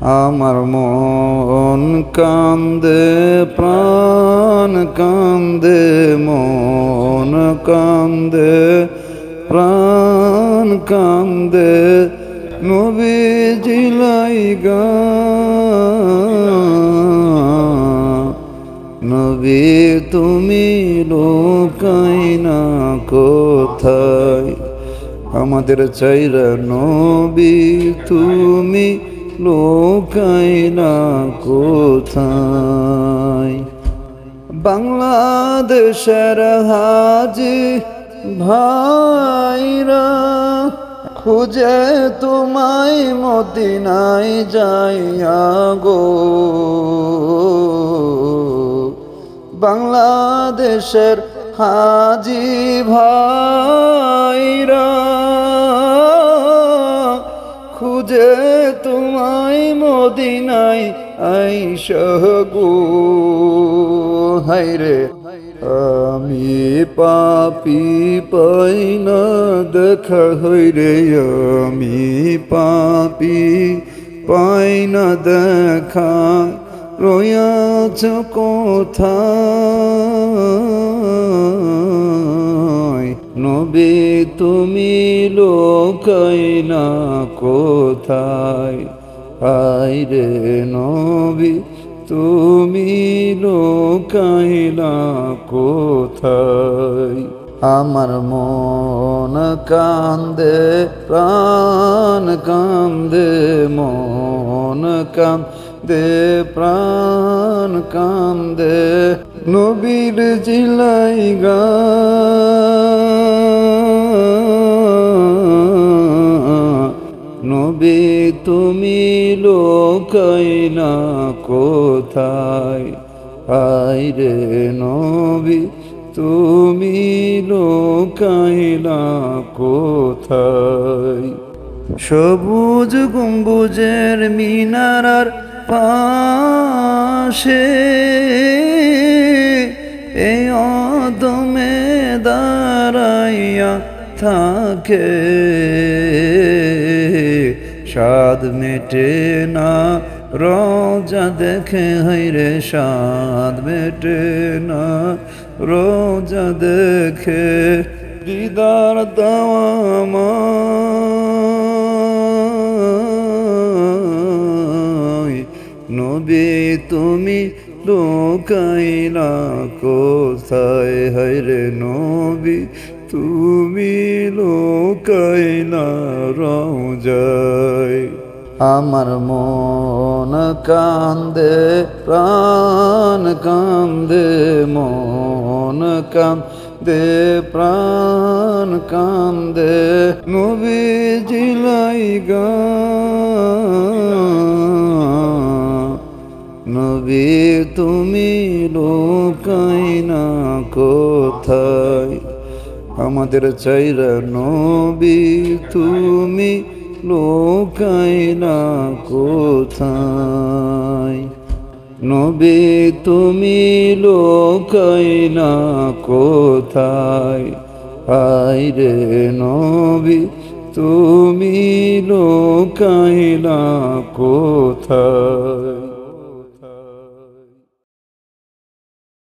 আমার মন কান্দে প্রাণ কান্দে, মন কান্দে প্রাণ কান্দে, নবীজি লাইগা। নবী তুমি লুকাইনা কোথায়, আমাদের চাইরা নবী তুমি লুকাইনা কোথায়। বাংলাদেশের হাজি ভাইরা খুঁজে তোমায় মদিনায় যাইয়া গো। বাংলাদেশের হাজি ভাইরা খুঁজে তোমায় মদিনায় আইসা গো। হায়রে আমি পাপী পাই না দেখা, হইরে আমি পাপী পাই না দেখা, রয়াছ কোথায়, নবী তুমি লুকাইনা কোথায়। হায়রে নবী তুমি লুকাইনা কোথায়। আমার মন কান্দে প্রাণ কান্দে, মন কান্দে প্রাণ কান্দে, নবীর জিলাইগা। নবী তুমি লুকাইনা কোথায়, হায়রে নবী তুমি লুকাইনা কোথায়। সবুজ গম্বুজের মিনারার পাশে এই অদমে দাঁড়াইয়া থাকে, স্বাদ মেটে না রোজা দেখে, হায়রে স্বাদ মেটে না রোজা দেখে, দিদার দাওয়া আমায়, নবী তুমি লুকাইনা কোথায়, হায়রে নবী তুমি লুকাইনা রোজায়। আমার মন কান্দে প্রাণ কান্দে, মন কান্দে প্রাণ কান্দে, নবীজি লাইগা। নবী তুমি লুকাইনা কোথায়, আমাদের চাইরা নবী তুমি লুকাইনা কোথায়। নবী তুমি লুকাইনা কোথায়, হায়রে নবী তুমি লুকাইনা কোথায়।